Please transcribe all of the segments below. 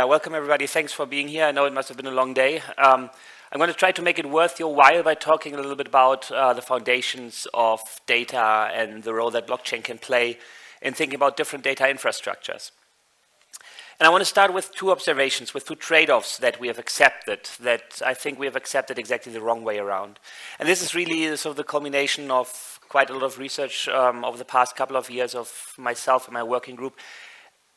Yeah, welcome everybody. Thanks for being here. I know it must have been a long day. I'm going to try to make it worth your while by talking a little bit about the foundations of data and the role that blockchain can play in thinking about different data infrastructures. And I want to start with two observations, with two trade-offs that we have accepted, that I think we have accepted exactly the wrong way around. And this is really sort of the culmination of quite a lot of research over the past couple of years of myself and my working group.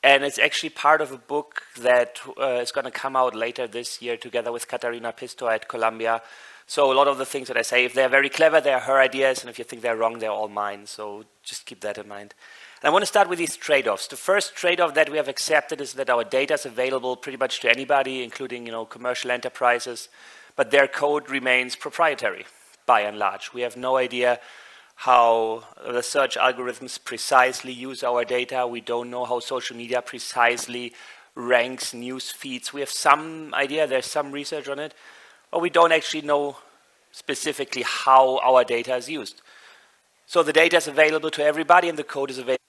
And it's actually part of a book that is going to come out later this year together with Katarina Pisto at Columbia. So a lot of the things that I say, if they're very clever, they're her ideas, and if you think they're wrong, they're all mine. So just keep that in mind. And I want to start with these trade-offs. The first trade-off that we have accepted is that our data is available pretty much to anybody, including commercial enterprises, but their code remains proprietary by and large. We have no idea how the search algorithms precisely use our data. We don't know how social media precisely ranks news feeds. We have some idea, there's some research on it, but we don't actually know specifically how our data is used. So the data is available to everybody and the code is available.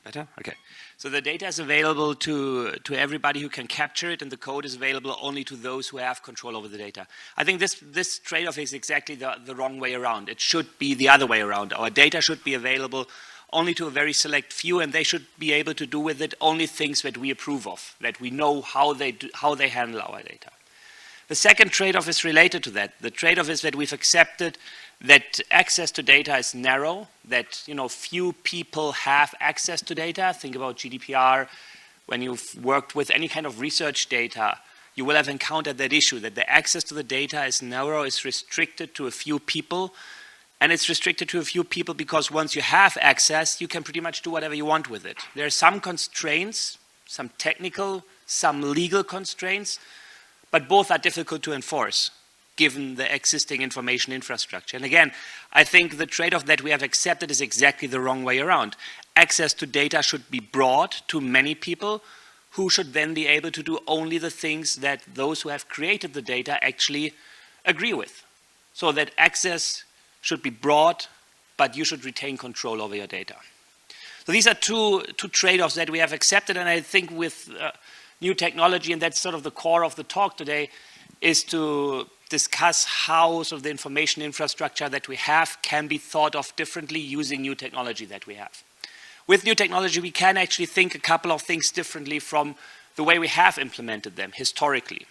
Better? Okay. So the data is available to everybody who can capture it, and the code is available only to those who have control over the data. I think this trade-off is exactly the wrong way around. It should be the other way around. Our data should be available only to a very select few, and they should be able to do with it only things that we approve of, that we know how they handle our data. The second trade-off is related to that. The trade-off is that we've accepted that access to data is narrow, that few people have access to data. Think about GDPR. When you've worked with any kind of research data, you will have encountered that issue, that the access to the data is narrow, is restricted to a few people. And it's restricted to a few people because once you have access, you can pretty much do whatever you want with it. There are some constraints, some technical, some legal constraints, but both are difficult to enforce, given the existing information infrastructure. And again, I think the trade-off that we have accepted is exactly the wrong way around. Access to data should be broad to many people who should then be able to do only the things that those who have created the data actually agree with. So that access should be broad, but you should retain control over your data. So these are two trade-offs that we have accepted, and I think with new technology, and that's sort of the core of the talk today, is to discuss how sort of the information infrastructure that we have can be thought of differently using new technology that we have. With new technology, we can actually think a couple of things differently from the way we have implemented them historically.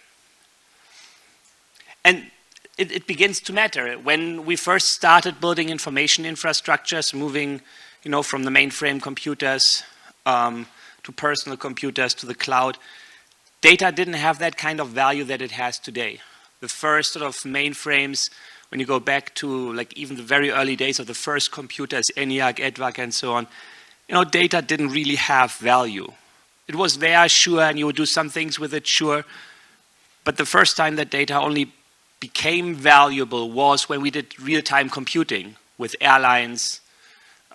And it begins to matter. When we first started building information infrastructures, moving from the mainframe computers to personal computers to the cloud, data didn't have that kind of value that it has today. The first sort of mainframes, when you go back to like even the very early days of the first computers, ENIAC, EDVAC, and so on, data didn't really have value. It was there, sure, and you would do some things with it, sure. But the first time that data only became valuable was when we did real-time computing with airlines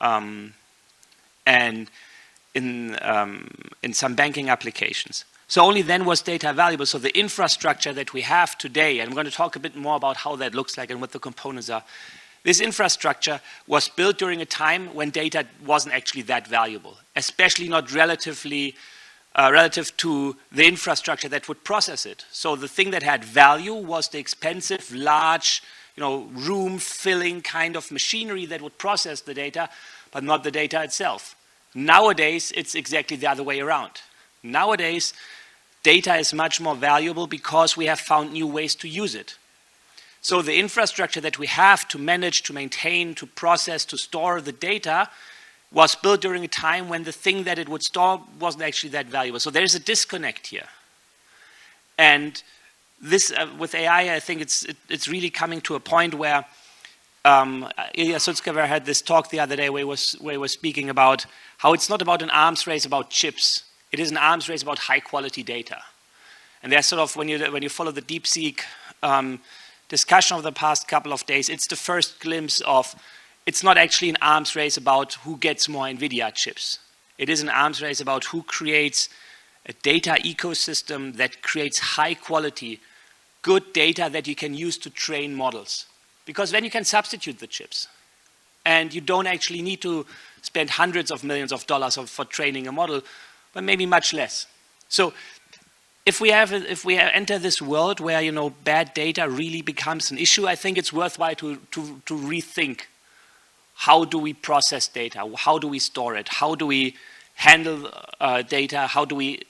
and in some banking applications. So only then was data valuable. So the infrastructure that we have today, and I'm going to talk a bit more about how that looks like and what the components are, this infrastructure was built during a time when data wasn't actually that valuable, especially not relative to the infrastructure that would process it. So the thing that had value was the expensive, large, room-filling kind of machinery that would process the data, but not the data itself. Nowadays, it's exactly the other way around. Nowadays, data is much more valuable because we have found new ways to use it. So the infrastructure that we have to manage, to maintain, to process, to store the data was built during a time when the thing that it would store wasn't actually that valuable. So there's a disconnect here. And this, with AI, I think it's really coming to a point where Ilya Sutskever had this talk the other day where he was speaking about how it's not about an arms race about chips. It is an arms race about high quality data. And there's sort of, when you follow the DeepSeek discussion of the past couple of days, it's the first glimpse of, it's not actually an arms race about who gets more NVIDIA chips. It is an arms race about who creates a data ecosystem that creates high quality, good data that you can use to train models. Because then you can substitute the chips. And you don't actually need to spend hundreds of millions of dollars for training a model, but maybe much less. So if we enter this world where, you know, bad data really becomes an issue, I think it's worthwhile to rethink how do we process data, how do we store it, how do we handle data, how do we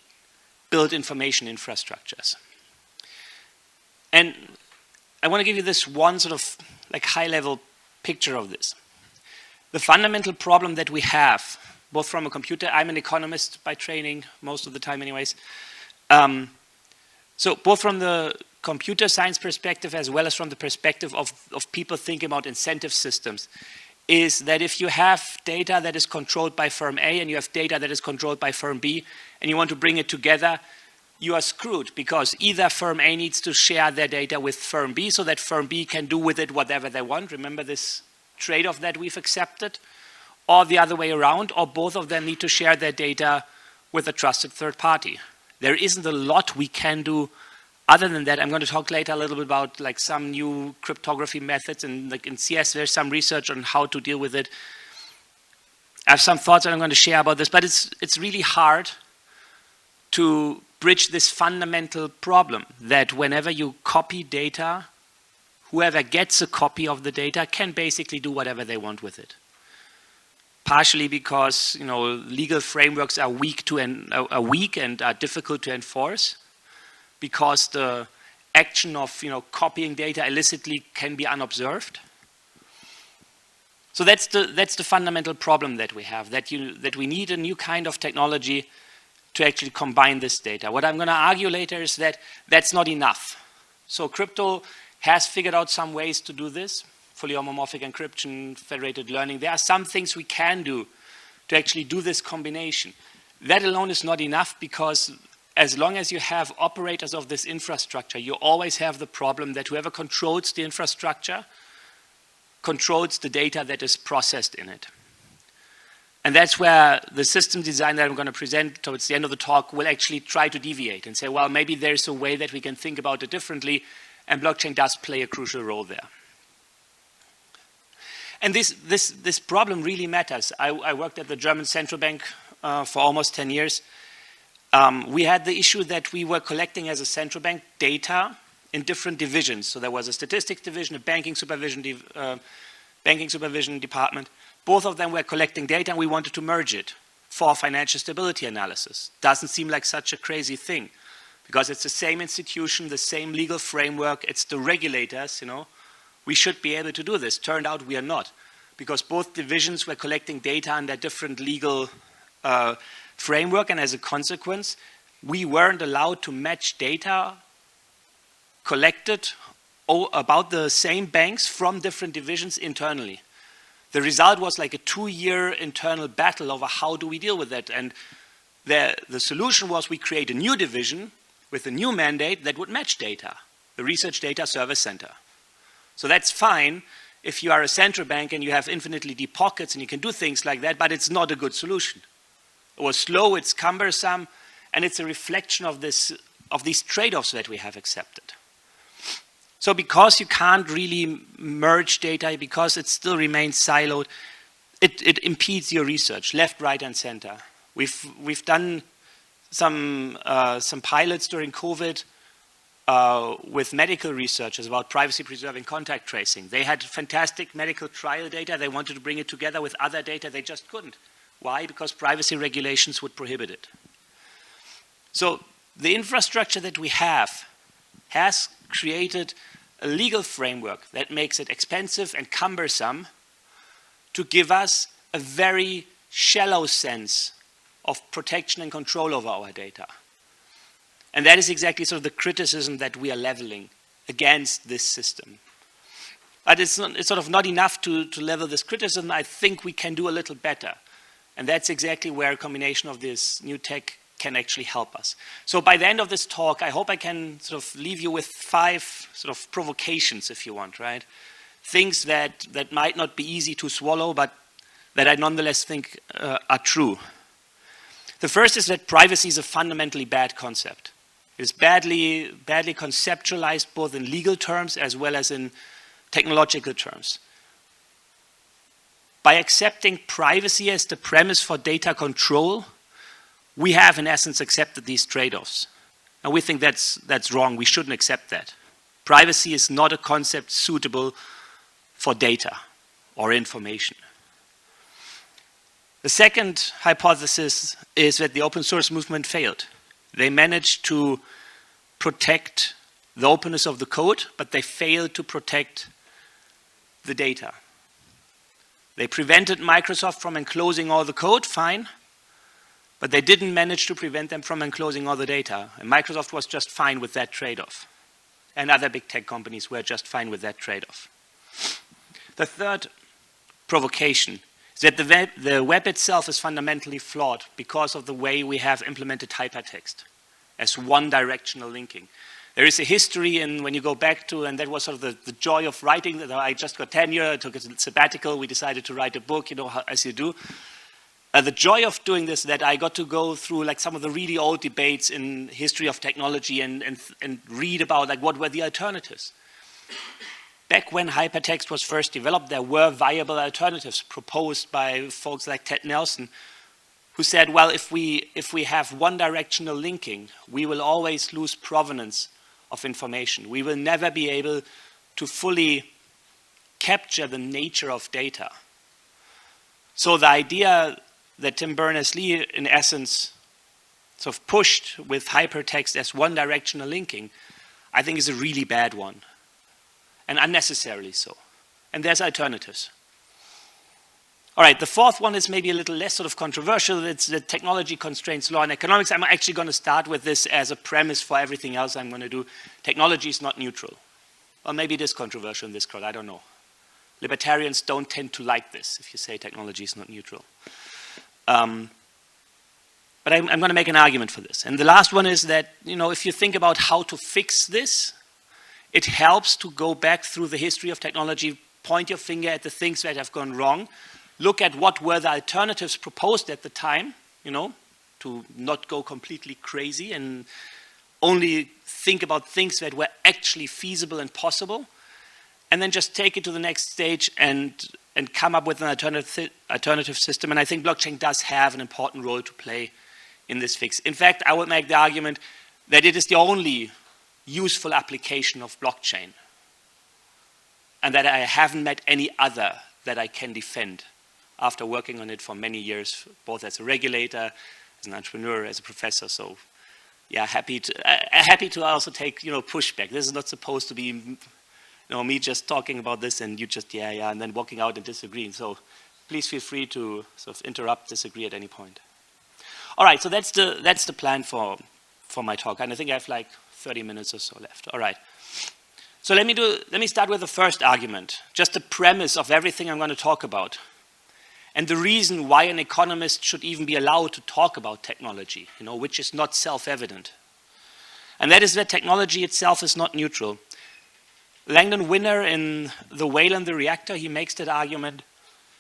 build information infrastructures. And I want to give you this one sort of like high-level picture of this. The fundamental problem that we have, both from a computer, I'm an economist by training, most of the time anyways, so both from the computer science perspective as well as from the perspective of people thinking about incentive systems, is that if you have data that is controlled by firm A and you have data that is controlled by firm B and you want to bring it together, you are screwed because either firm A needs to share their data with firm B so that firm B can do with it whatever they want. Remember this trade-off that we've accepted, or the other way around, or both of them need to share their data with a trusted third party. There isn't a lot we can do other than that. I'm going to talk later a little bit about like some new cryptography methods, and like in CS there's some research on how to deal with it. I have some thoughts that I'm going to share about this, but it's really hard to bridge this fundamental problem that whenever you copy data, whoever gets a copy of the data can basically do whatever they want with it. Partially because, you know, legal frameworks are weak and are difficult to enforce, because the action of, you know, copying data illicitly can be unobserved. So that's the fundamental problem that we have, that we need a new kind of technology to actually combine this data. What I'm going to argue later is that that's not enough. So crypto has figured out some ways to do this, fully homomorphic encryption, federated learning. There are some things we can do to actually do this combination. That alone is not enough, because as long as you have operators of this infrastructure, you always have the problem that whoever controls the infrastructure controls the data that is processed in it. And that's where the system design that I'm going to present towards the end of the talk will actually try to deviate and say, well, maybe there's a way that we can think about it differently, and blockchain does play a crucial role there. And this problem really matters. I worked at the German central bank for almost 10 years. We had the issue that we were collecting as a central bank data in different divisions. So there was a statistics division, a banking supervision department. Both of them were collecting data, and we wanted to merge it for financial stability analysis. Doesn't seem like such a crazy thing, because it's the same institution, the same legal framework, it's the regulators, you know. We should be able to do this. Turned out we are not, because both divisions were collecting data under different legal framework, and as a consequence, we weren't allowed to match data collected about the same banks from different divisions internally. The result was like a 2-year internal battle over how do we deal with that. And the solution was we create a new division with a new mandate that would match data, the Research Data Service Center. So that's fine if you are a central bank and you have infinitely deep pockets and you can do things like that, but it's not a good solution. It was slow, it's cumbersome, and it's a reflection of these trade-offs that we have accepted. So because you can't really merge data, because it still remains siloed, it impedes your research, left, right, and center. We've done some pilots during COVID with medical researchers about privacy-preserving contact tracing. They had fantastic medical trial data. They wanted to bring it together with other data. They just couldn't. Why? Because privacy regulations would prohibit it. So the infrastructure that we have has created a legal framework that makes it expensive and cumbersome to give us a very shallow sense of protection and control over our data. And that is exactly sort of the criticism that we are leveling against this system. But it's sort of not enough to level this criticism. I think we can do a little better. And that's exactly where a combination of this new tech can actually help us. So by the end of this talk, I hope I can sort of leave you with 5 sort of provocations, if you want, right? Things that might not be easy to swallow, but that I nonetheless think are true. The first is that privacy is a fundamentally bad concept. It is badly conceptualized both in legal terms as well as in technological terms. By accepting privacy as the premise for data control, we have in essence accepted these trade-offs. And we think that's wrong. We shouldn't accept that. Privacy is not a concept suitable for data or information. The second hypothesis is that the open source movement failed. They managed to protect the openness of the code, but they failed to protect the data. They prevented Microsoft from enclosing all the code, fine, but they didn't manage to prevent them from enclosing all the data. And Microsoft was just fine with that trade-off. And other big tech companies were just fine with that trade-off. The third provocation is that the web itself is fundamentally flawed because of the way we have implemented hypertext as one-directional linking. There is a history in when you go back to, and that was sort of the joy of writing, that I just got tenure, I took a sabbatical, we decided to write a book, you know, as you do. The joy of doing this, that I got to go through like some of the really old debates in history of technology and read about like what were the alternatives. Back when hypertext was first developed, there were viable alternatives proposed by folks like Ted Nelson, who said, well, if we have one-directional linking, we will always lose provenance of information. We will never be able to fully capture the nature of data. So the idea that Tim Berners-Lee, in essence, sort of pushed with hypertext as one-directional linking, I think is a really bad one, and unnecessarily so. And there's alternatives. All right, the fourth one is maybe a little less sort of controversial. It's the technology constraints law in economics. I'm actually going to start with this as a premise for everything else I'm going to do. Technology is not neutral. Or maybe it is controversial in this crowd, I don't know. Libertarians don't tend to like this if you say technology is not neutral. But I'm going to make an argument for this. And the last one is that, you know, if you think about how to fix this, it helps to go back through the history of technology, point your finger at the things that have gone wrong, look at what were the alternatives proposed at the time, you know, to not go completely crazy and only think about things that were actually feasible and possible, and then just take it to the next stage and come up with an alternative system. And I think blockchain does have an important role to play in this fix. In fact, I would make the argument that it is the only useful application of blockchain, and that I haven't met any other that I can defend after working on it for many years, both as a regulator, as an entrepreneur, as a professor. So yeah, happy to also take, you know, pushback. This is not supposed to be, you know, me just talking about this and you just, yeah, and then walking out and disagreeing. So please feel free to sort of interrupt, disagree at any point. All right, so that's the plan for my talk. And I think I have like 30 minutes or so left. All right. So let me start with the first argument, just the premise of everything I'm going to talk about. And the reason why an economist should even be allowed to talk about technology, you know, which is not self-evident. And that is that technology itself is not neutral. Langdon Winner in The Whale and the Reactor, he makes that argument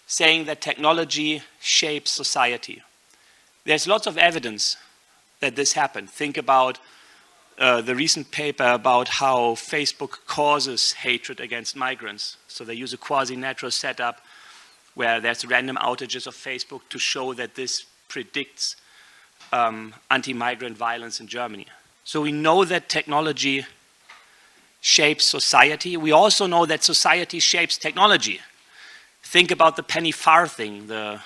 saying that technology shapes society. There's lots of evidence that this happened. Think about the recent paper about how Facebook causes hatred against migrants. So they use a quasi-natural setup where there's random outages of Facebook to show that this predicts anti-migrant violence in Germany. So we know that technology shapes society. We also know that society shapes technology. Think about the penny farthing, the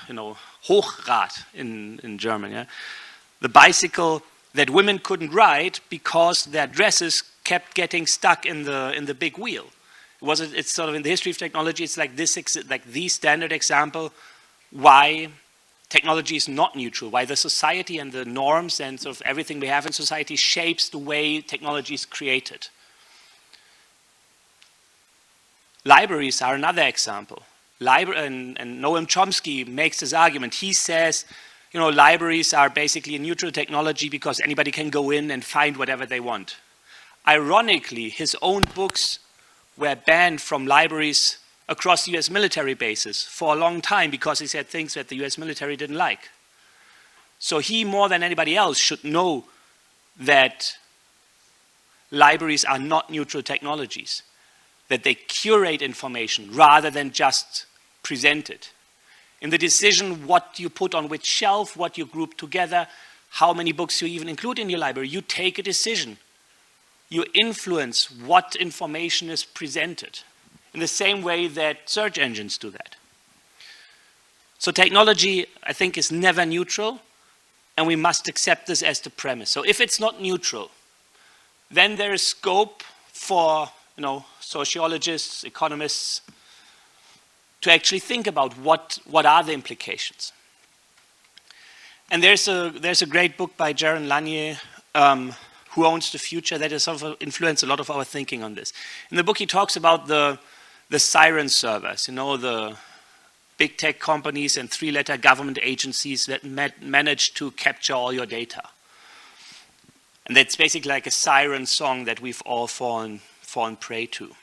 Hochrad in German. Yeah? The bicycle that women couldn't ride because their dresses kept getting stuck in the big wheel. It's sort of in the history of technology, it's like the standard example why technology is not neutral, why the society and the norms and sort of everything we have in society shapes the way technology is created. Libraries are another example. And Noam Chomsky makes this argument. He says, you know, libraries are basically a neutral technology because anybody can go in and find whatever they want. Ironically, his own books were banned from libraries across US military bases for a long time because he said things that the US military didn't like. So he, more than anybody else, should know that libraries are not neutral technologies, that they curate information rather than just present it. In the decision what you put on which shelf, what you group together, how many books you even include in your library, you take a decision. You influence what information is presented in the same way that search engines do that. So technology, I think, is never neutral, and we must accept this as the premise. So if it's not neutral, then there is scope for, sociologists, economists, to actually think about what are the implications. And there's a great book by Jaron Lanier, Who Owns the Future, that has sort of influenced a lot of our thinking on this. In the book, he talks about the siren servers, the big tech companies and three-letter government agencies that manage to capture all your data. And that's basically like a siren song that we've all fallen prey to.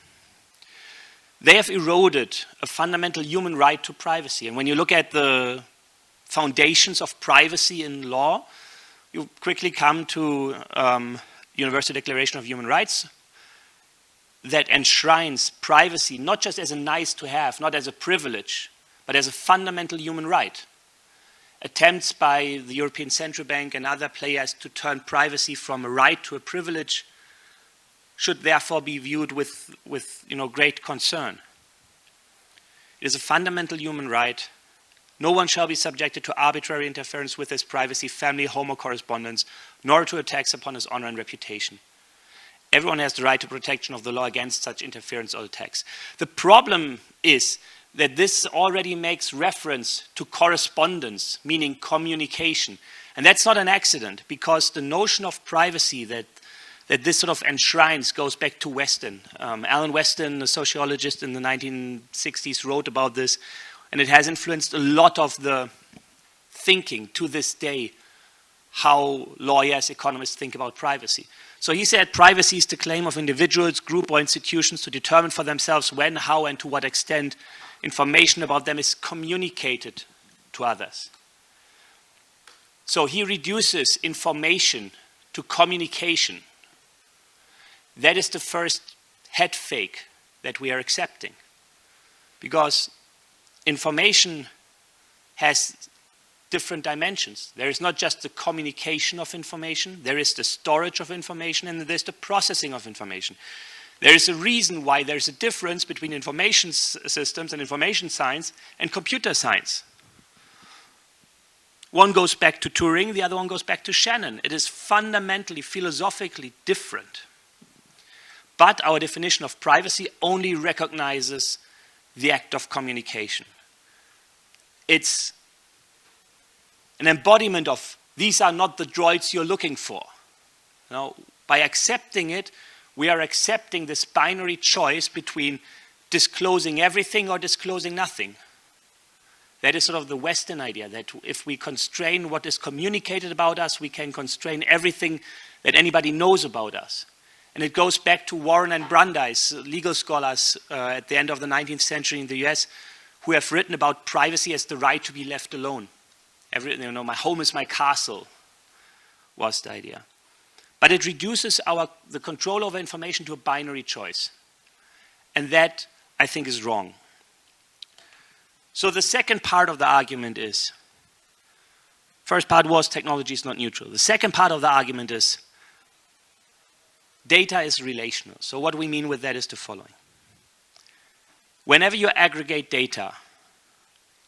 They have eroded a fundamental human right to privacy. And when you look at the foundations of privacy in law, you quickly come to Universal Declaration of Human Rights that enshrines privacy not just as a nice to have, not as a privilege, but as a fundamental human right. Attempts by the European Central Bank and other players to turn privacy from a right to a privilege should therefore be viewed with great concern. It is a fundamental human right. No one shall be subjected to arbitrary interference with his privacy, family, home, or correspondence, nor to attacks upon his honor and reputation. Everyone has the right to protection of the law against such interference or attacks. The problem is that this already makes reference to correspondence, meaning communication. And that's not an accident, because the notion of privacy that this sort of enshrines goes back to Weston. Alan Weston, a sociologist in the 1960s, wrote about this, and it has influenced a lot of the thinking to this day, how lawyers, economists think about privacy. So he said privacy is the claim of individuals, groups, or institutions to determine for themselves when, how, and to what extent information about them is communicated to others. So he reduces information to communication. That is the first head fake that we are accepting. Because information has different dimensions. There is not just the communication of information, there is the storage of information, and there's the processing of information. There is a reason why there's a difference between information systems and information science and computer science. One goes back to Turing, the other one goes back to Shannon. It is fundamentally, philosophically different. But our definition of privacy only recognizes the act of communication. It's an embodiment of these are not the droids you're looking for. By accepting it, we are accepting this binary choice between disclosing everything or disclosing nothing. That is sort of the Western idea, that if we constrain what is communicated about us, we can constrain everything that anybody knows about us. And it goes back to Warren and Brandeis, legal scholars at the end of the 19th century in the US, who have written about privacy as the right to be left alone. My home is my castle, was the idea. But it reduces the control over information to a binary choice. And that, I think, is wrong. So the second part of the argument is, first part was technology is not neutral. The second part of the argument is data is relational. So what we mean with that is the following. Whenever you aggregate data,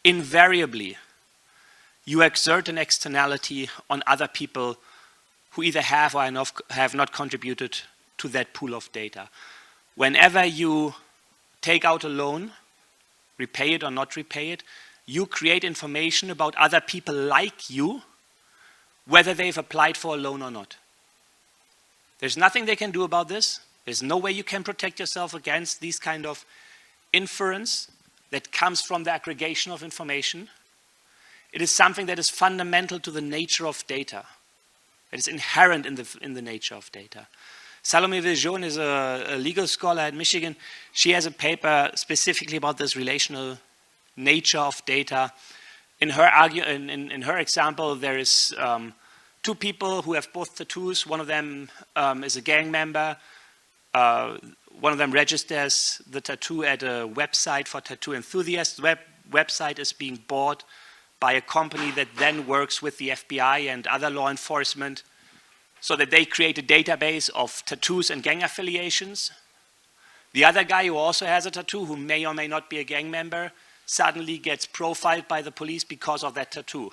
invariably, you exert an externality on other people who either have or have not contributed to that pool of data. Whenever you take out a loan, repay it or not repay it, you create information about other people like you, whether they've applied for a loan or not. There's nothing they can do about this. There's no way you can protect yourself against these kind of inference that comes from the aggregation of information. It is something that is fundamental to the nature of data. It is inherent in the nature of data. Salome Viljoen is a legal scholar at Michigan. She has a paper specifically about this relational nature of data in her example, there is two people who have both tattoos. One of them is a gang member. One of them registers the tattoo at a website for tattoo enthusiasts. The website is being bought by a company that then works with the FBI and other law enforcement so that they create a database of tattoos and gang affiliations. The other guy who also has a tattoo, who may or may not be a gang member, suddenly gets profiled by the police because of that tattoo.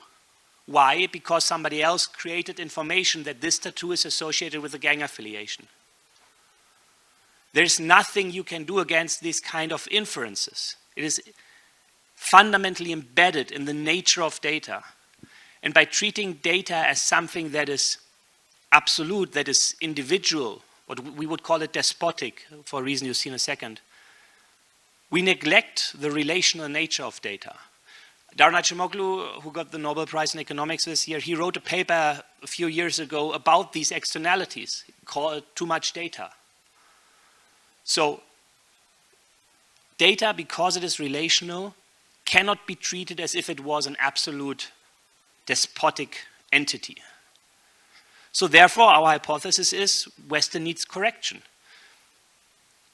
Why? Because somebody else created information that this tattoo is associated with a gang affiliation. There's nothing you can do against these kind of inferences. It is fundamentally embedded in the nature of data. And by treating data as something that is absolute, that is individual, what we would call it despotic, for a reason you'll see in a second, we neglect the relational nature of data. Daron Acemoglu, who got the Nobel Prize in Economics this year, he wrote a paper a few years ago about these externalities, called Too Much Data. So data, because it is relational, cannot be treated as if it was an absolute despotic entity. So therefore, our hypothesis is Western needs correction.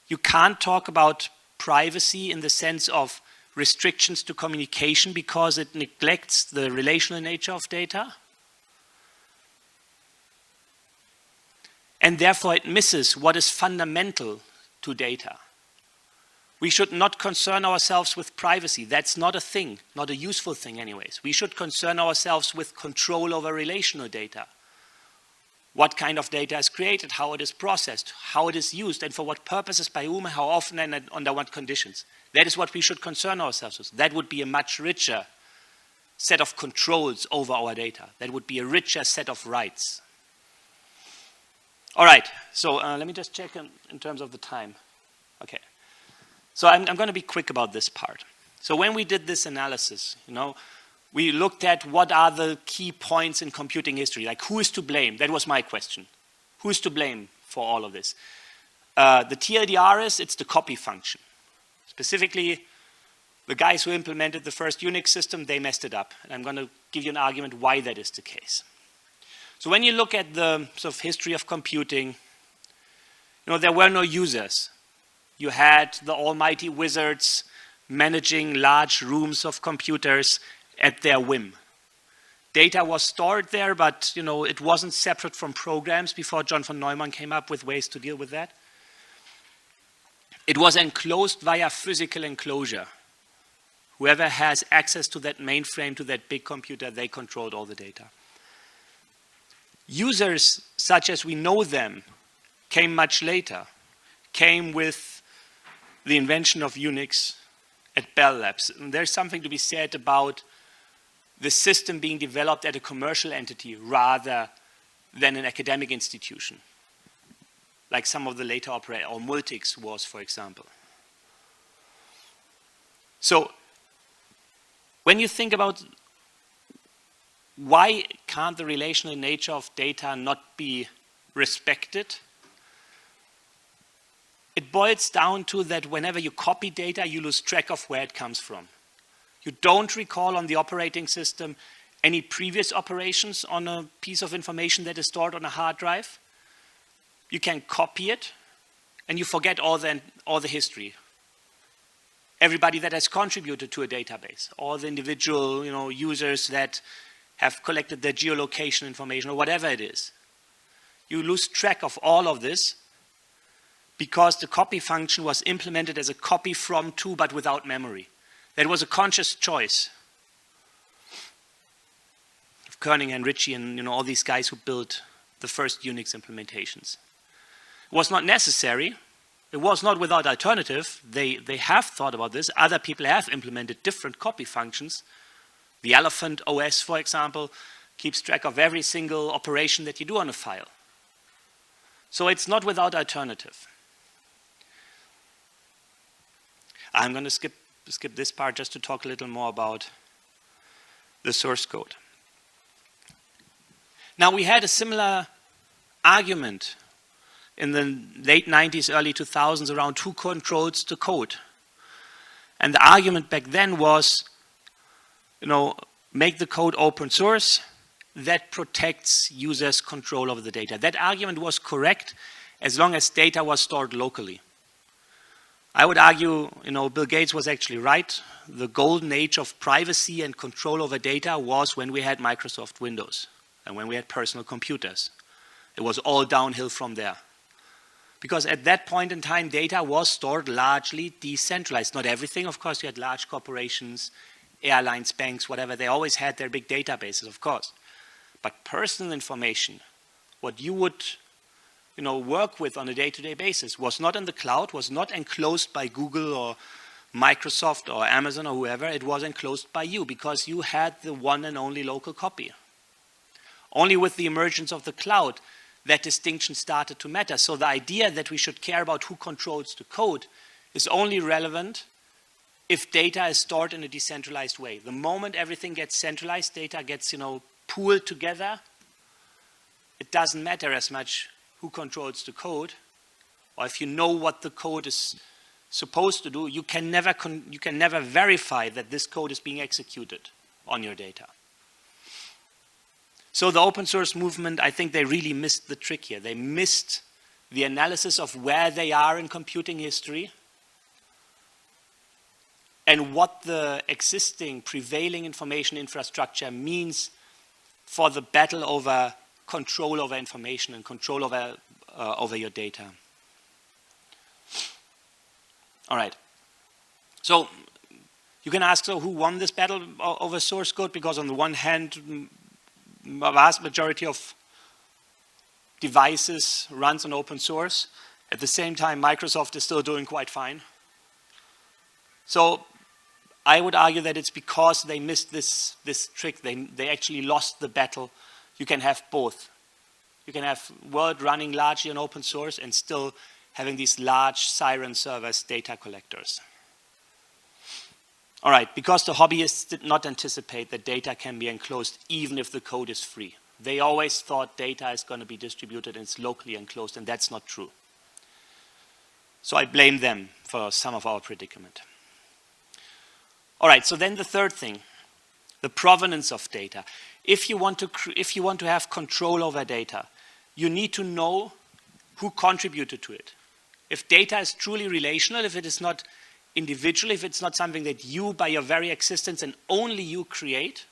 You can't talk about privacy in the sense of restrictions to communication because it neglects the relational nature of data. And therefore, it misses what is fundamental to data. We should not concern ourselves with privacy. That's not a thing, not a useful thing anyways. We should concern ourselves with control over relational data. What kind of data is created, how it is processed, how it is used, and for what purposes, by whom, how often, and under what conditions. That is what we should concern ourselves with. That would be a much richer set of controls over our data. That would be a richer set of rights. All right, so let me just check in terms of the time. Okay, so I'm going to be quick about this part. So when we did this analysis, we looked at what are the key points in computing history, like who is to blame? That was my question. Who is to blame for all of this? The TLDR is, it's the copy function. Specifically, the guys who implemented the first Unix system, they messed it up. And I'm going to give you an argument why that is the case. So when you look at the sort of history of computing, there were no users. You had the almighty wizards managing large rooms of computers at their whim. Data was stored there, but it wasn't separate from programs before John von Neumann came up with ways to deal with that. It was enclosed via physical enclosure. Whoever has access to that mainframe, to that big computer, they controlled all the data. Users, such as we know them, came much later, came with the invention of Unix at Bell Labs. And there's something to be said about the system being developed at a commercial entity rather than an academic institution, like some of the later operators, or Multics was, for example. So when you think about why can't the relational nature of data not be respected, it boils down to that whenever you copy data, you lose track of where it comes from. You don't recall on the operating system any previous operations on a piece of information that is stored on a hard drive. You can copy it, and you forget all the history. Everybody that has contributed to a database, all the individual users that have collected their geolocation information, or whatever it is. You lose track of all of this because the copy function was implemented as a copy from to, but without memory. That was a conscious choice of Koenig and Ritchie and all these guys who built the first Unix implementations. It was not necessary. It was not without alternative. They have thought about this. Other people have implemented different copy functions. The Elephant OS, for example, keeps track of every single operation that you do on a file. So it's not without alternative. I'm going to skip this part just to talk a little more about the source code. Now, we had a similar argument in the late 90s, early 2000s around who controls the code. And the argument back then was, make the code open source. That protects users' control over the data. That argument was correct as long as data was stored locally. I would argue, Bill Gates was actually right. The golden age of privacy and control over data was when we had Microsoft Windows and when we had personal computers. It was all downhill from there. Because at that point in time, data was stored largely decentralized. Not everything, of course. You had large corporations, airlines, banks, whatever. They always had their big databases, of course. But personal information, what you would work with on a day-to-day basis, was not in the cloud, was not enclosed by Google or Microsoft or Amazon or whoever. It was enclosed by you because you had the one and only local copy. Only with the emergence of the cloud, that distinction started to matter. So the idea that we should care about who controls the code is only relevant if data is stored in a decentralized way. The moment everything gets centralized, data gets, pooled together, it doesn't matter as much who controls the code, or if you know what the code is supposed to do, you can never verify that this code is being executed on your data. So the open source movement, I think they really missed the trick here. They missed the analysis of where they are in computing history and what the existing prevailing information infrastructure means for the battle over control over information and control over your data. All right. So you can ask, so who won this battle over source code? Because on the one hand, a vast majority of devices runs on open source. At the same time, Microsoft is still doing quite fine. So I would argue that it's because they missed this trick. They actually lost the battle. You can have both. You can have world running largely on open source and still having these large siren servers, data collectors. All right, because the hobbyists did not anticipate that data can be enclosed even if the code is free. They always thought data is going to be distributed and it's locally enclosed, and that's not true. So I blame them for some of our predicament. All right, so then the third thing, the provenance of data. If you want to have control over data, you need to know who contributed to it. If data is truly relational, if it is not individual, if it's not something that you, by your very existence and only you create,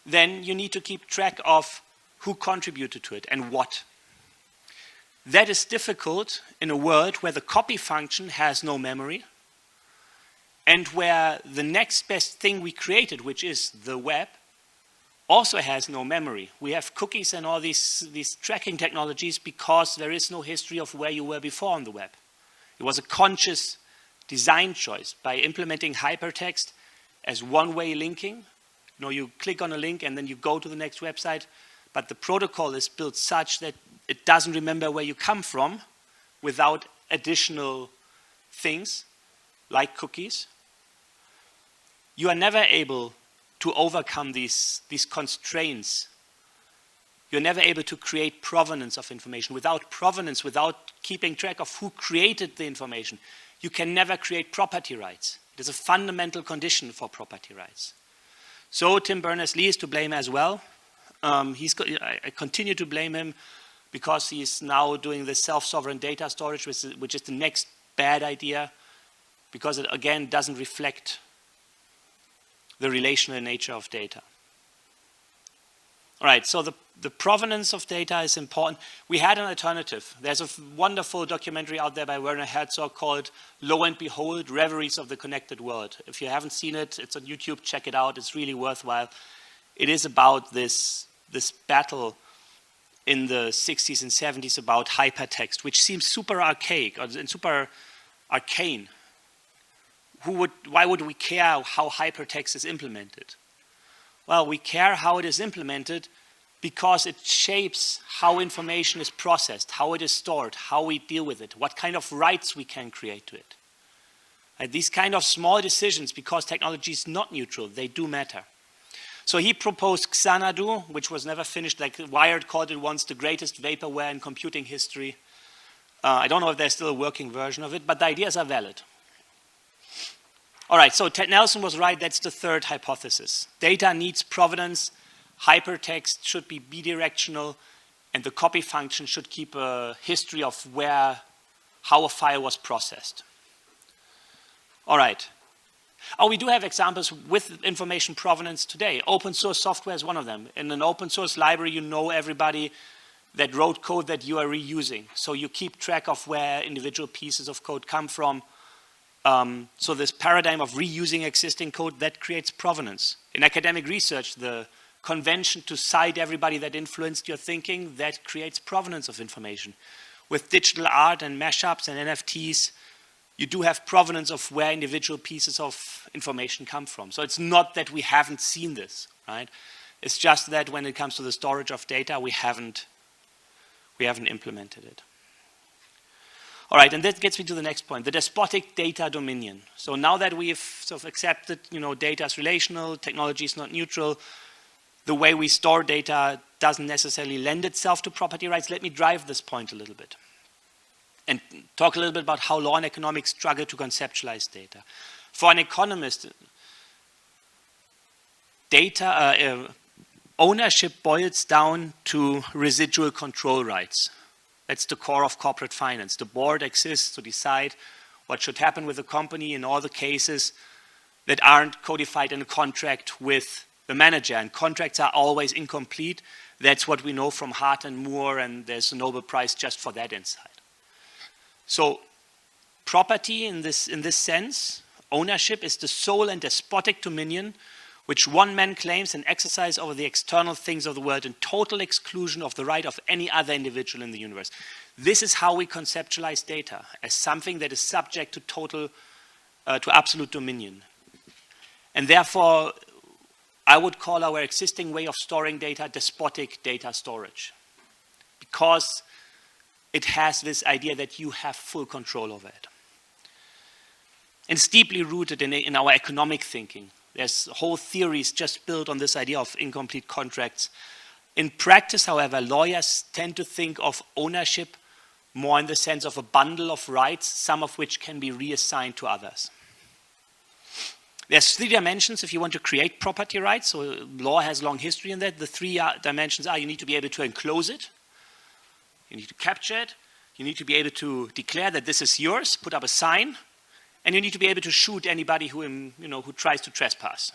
then you need to keep track of who contributed to it and what. That is difficult in a world where the copy function has no memory and where the next best thing we created, which is the web, also has no memory. We have cookies and all these tracking technologies because there is no history of where you were before on the web. It was a conscious design choice by implementing hypertext as one-way linking. You click on a link and then you go to the next website, but the protocol is built such that it doesn't remember where you come from without additional things like cookies. You are never able to overcome these constraints. You're never able to create provenance of information. Without provenance, without keeping track of who created the information, you can never create property rights. It is a fundamental condition for property rights. So Tim Berners-Lee is to blame as well. I continue to blame him because he's now doing this self-sovereign data storage, which is the next bad idea, because it, again, doesn't reflect the relational nature of data. All right, so the provenance of data is important. We had an alternative. There's a wonderful documentary out there by Werner Herzog called Lo and Behold, Reveries of the Connected World. If you haven't seen it, it's on YouTube, check it out, it's really worthwhile. It is about this battle in the 60s and 70s about hypertext, which seems super archaic and super arcane. Why would we care how hypertext is implemented? Well, we care how it is implemented because it shapes how information is processed, how it is stored, how we deal with it, what kind of rights we can create to it. These kind of small decisions, because technology is not neutral, they do matter. So he proposed Xanadu, which was never finished, like Wired called it once the greatest vaporware in computing history. I don't know if there's still a working version of it, but the ideas are valid. All right, so Ted Nelson was right. That's the third hypothesis. Data needs provenance. Hypertext should be bidirectional. And the copy function should keep a history of how a file was processed. All right. Oh, we do have examples with information provenance today. Open source software is one of them. In an open source library, you know everybody that wrote code that you are reusing. So you keep track of where individual pieces of code come from. So this paradigm of reusing existing code, that creates provenance. In academic research, the convention to cite everybody that influenced your thinking, that creates provenance of information. With digital art and mashups and NFTs, you do have provenance of where individual pieces of information come from. So it's not that we haven't seen this, right? It's just that when it comes to the storage of data, we haven't implemented it. All right, and that gets me to the next point, the despotic data dominion. So now that we've sort of accepted, data is relational, technology is not neutral, the way we store data doesn't necessarily lend itself to property rights. Let me drive this point a little bit and talk a little bit about how law and economics struggle to conceptualize data. For an economist, ownership boils down to residual control rights. That's the core of corporate finance. The board exists to decide what should happen with the company in all the cases that aren't codified in a contract with the manager, and contracts are always incomplete. That's what we know from Hart and Moore, and there's a Nobel Prize just for that insight. So property in this sense, ownership is the sole and despotic dominion which one man claims and exercise over the external things of the world in total exclusion of the right of any other individual in the universe. This is how we conceptualize data, as something that is subject to absolute dominion. And therefore, I would call our existing way of storing data despotic data storage, because it has this idea that you have full control over it. And it's deeply rooted in our economic thinking. There's whole theories just built on this idea of incomplete contracts. In practice, however, lawyers tend to think of ownership more in the sense of a bundle of rights, some of which can be reassigned to others. There's 3 dimensions if you want to create property rights. So law has long history in that. The 3 dimensions are: you need to be able to enclose it, you need to capture it, you need to be able to declare that this is yours, put up a sign, and you need to be able to shoot anybody who tries to trespass,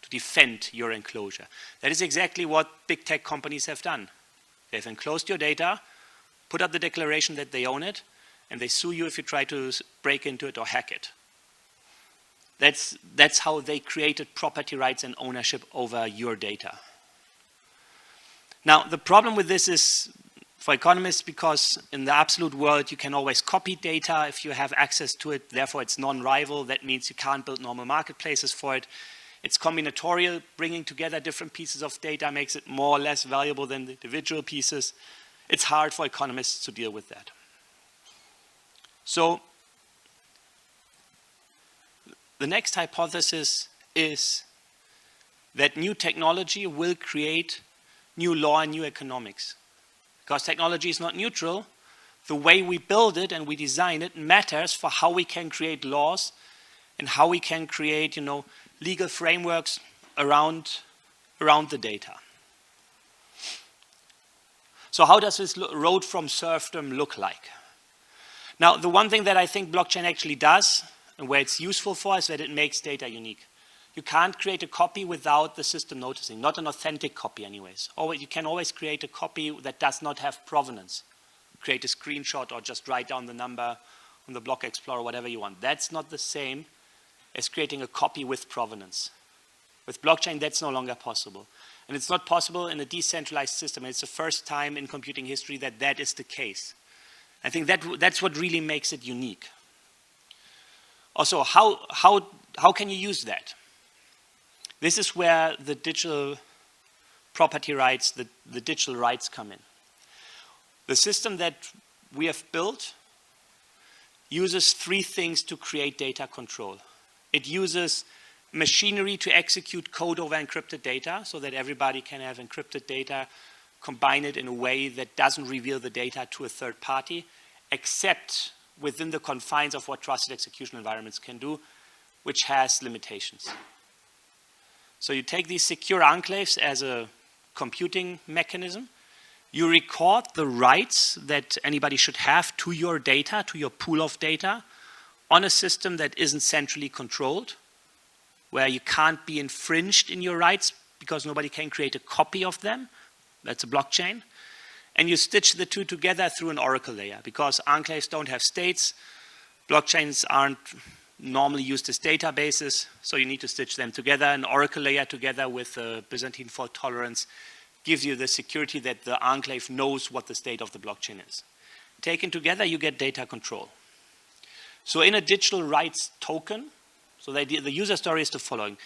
to defend your enclosure. That is exactly what big tech companies have done. They've enclosed your data, put up the declaration that they own it, and they sue you if you try to break into it or hack it. That's how they created property rights and ownership over your data. Now, the problem with this is for economists, because in the absolute world, you can always copy data if you have access to it. Therefore, it's non-rival. That means you can't build normal marketplaces for it. It's combinatorial. Bringing together different pieces of data makes it more or less valuable than the individual pieces. It's hard for economists to deal with that. So the next hypothesis is that new technology will create new law and new economics. Because technology is not neutral, the way we build it and we design it matters for how we can create laws and how we can create, legal frameworks around the data. So how does this road from serfdom look like? Now, the one thing that I think blockchain actually does, and where it's useful for, is that it makes data unique. You can't create a copy without the system noticing, not an authentic copy anyways. Or you can always create a copy that does not have provenance. Create a screenshot or just write down the number on the block explorer, whatever you want. That's not the same as creating a copy with provenance. With blockchain, that's no longer possible. And it's not possible in a decentralized system. It's the first time in computing history that that is the case. I think that's what really makes it unique. Also, how can you use that? This is where the digital property rights, the digital rights come in. The system that we have built uses 3 things to create data control. It uses machinery to execute code over encrypted data so that everybody can have encrypted data, combine it in a way that doesn't reveal the data to a third party, except within the confines of what trusted execution environments can do. which has limitations. So you take these secure enclaves as a computing mechanism. You record the rights that anybody should have to your data, to your pool of data, on a system that isn't centrally controlled, where you can't be infringed in your rights because nobody can create a copy of them. That's a blockchain. And you stitch the two together through an oracle layer, because enclaves don't have states. Blockchains aren't normally used as databases, so you need to stitch them together. An oracle layer together with a Byzantine fault tolerance gives you the security that the enclave knows what the state of the blockchain is. Taken together, you get data control. So in a digital rights token, so the user story is the following.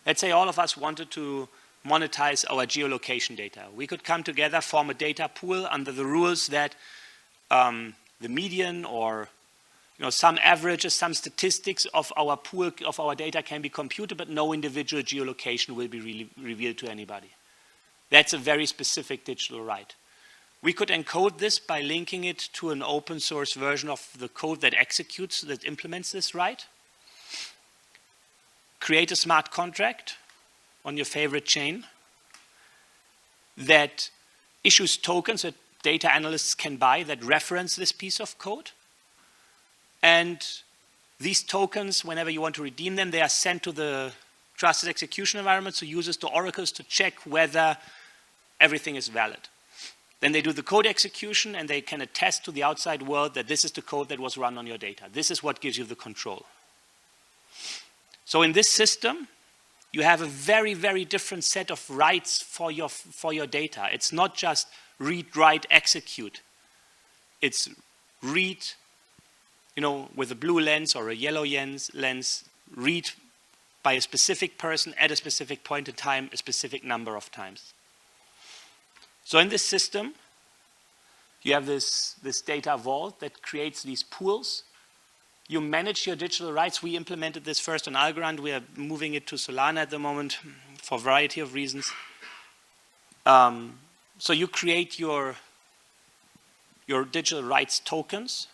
Let's say all of us wanted to monetize our geolocation data. We could come together, form a data pool under the rules that the median or some averages, some statistics of our pool, of our data can be computed, but no individual geolocation will be revealed to anybody. That's a very specific digital right. We could encode this by linking it to an open source version of the code that executes, that implements this right. Create a smart contract on your favorite chain that issues tokens that data analysts can buy that reference this piece of code. And these tokens, whenever you want to redeem them, they are sent to the trusted execution environment, so users to oracles to check whether everything is valid. Then they do the code execution, and they can attest to the outside world that this is the code that was run on your data. This is what gives you the control. So in this system, you have a very, very different set of rights for your data. It's not just read, write, execute. It's read, with a blue lens or a yellow lens, read by a specific person at a specific point in time, a specific number of times. So in this system, you have this data vault that creates these pools. You manage your digital rights. We implemented this first on Algorand. We are moving it to Solana at the moment for a variety of reasons. So you create your digital rights tokens.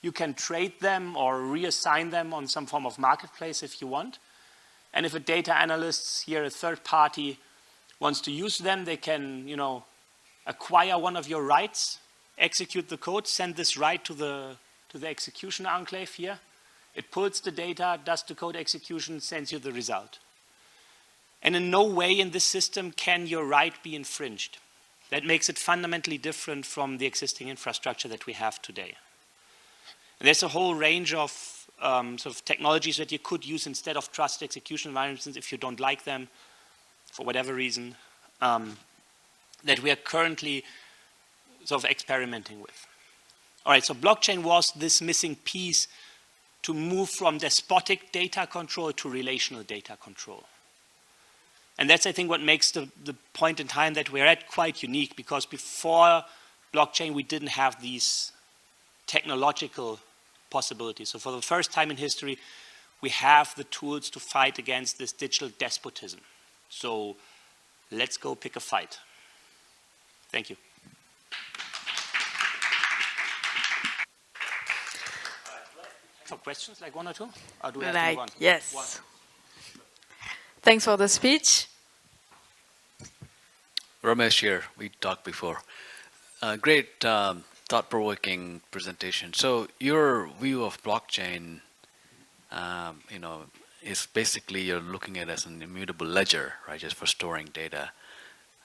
You can trade them or reassign them on some form of marketplace if you want. And if a data analyst here, a third party, wants to use them, they can, acquire one of your rights, execute the code, send this right to the execution enclave here. It pulls the data, does the code execution, sends you the result. And in no way in this system can your right be infringed. That makes it fundamentally different from the existing infrastructure that we have today. And there's a whole range of sort of technologies that you could use instead of trusted execution environments if you don't like them for whatever reason, that we are currently sort of experimenting with. All right, so blockchain was this missing piece to move from despotic data control to relational data control. And that's, I think, what makes the point in time that we're at quite unique, because before blockchain, we didn't have these technological possibilities. So for the first time in history, we have the tools to fight against this digital despotism. So let's go pick a fight. Thank you. For questions, like one or two? Or do we have to move on? Yes. One. Thanks for the speech. Ramesh here. We talked before. Great thought-provoking presentation. So your view of blockchain, is basically you're looking at it as an immutable ledger, right, just for storing data.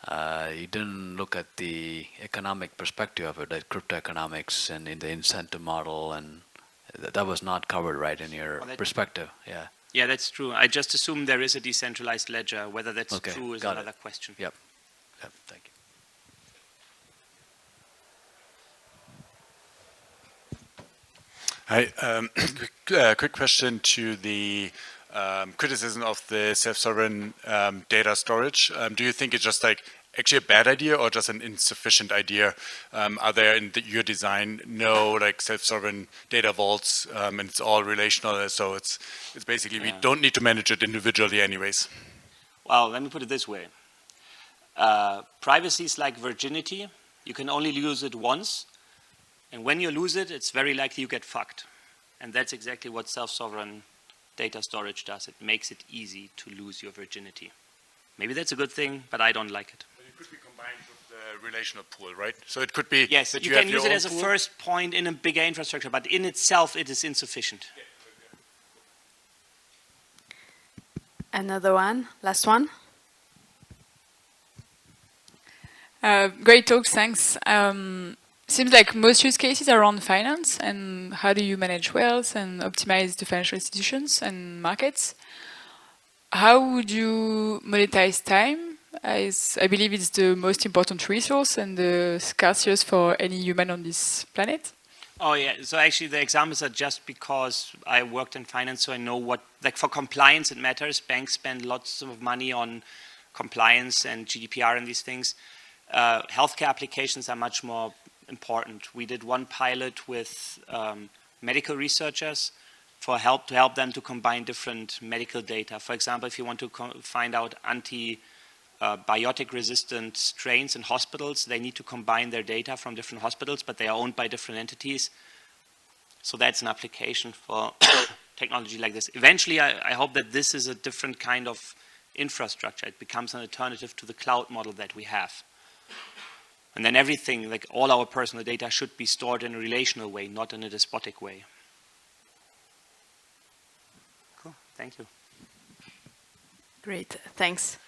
You didn't look at the economic perspective of it, like crypto economics and in the incentive model, and that was not covered, right, in your perspective. Yeah. Yeah, that's true. I just assume there is a decentralized ledger. Whether that's true is another question. Yep. Thank you. Hi. Quick question to the criticism of the self-sovereign data storage. Do you think it's just actually a bad idea or just an insufficient idea? Are there in your design no self-sovereign data vaults and it's all relational, so it's basically we don't need to manage it individually anyways? Well, let me put it this way. Privacy is like virginity. You can only use it once, and when you lose it, it's very likely you get fucked. And that's exactly what self-sovereign data storage does. It makes it easy to lose your virginity. Maybe that's a good thing, but I don't like it. But it could be combined with the relational pool, right? So it could be Yes, that you have can your use it own as a pool. first point in a bigger infrastructure, but in itself it is insufficient. Another one, last one. Great talk, thanks. Seems like most use cases are around finance and how do you manage wealth and optimize the financial institutions and markets. How would you monetize time? As I believe it's the most important resource and the scarcest for any human on this planet. Oh yeah, so actually the examples are just because I worked in finance, so I know what, like for compliance it matters. Banks spend lots of money on compliance and GDPR and these things. Healthcare applications are much more important. We did one pilot with medical researchers to help them to combine different medical data. For example, if you want to find out antibiotic resistant strains in hospitals, they need to combine their data from different hospitals, but they are owned by different entities. So that's an application for technology like this. Eventually, I hope that this is a different kind of infrastructure. It becomes an alternative to the cloud model that we have. And then everything, like all our personal data, should be stored in a relational way, not in a despotic way. Cool, thank you. Great, thanks.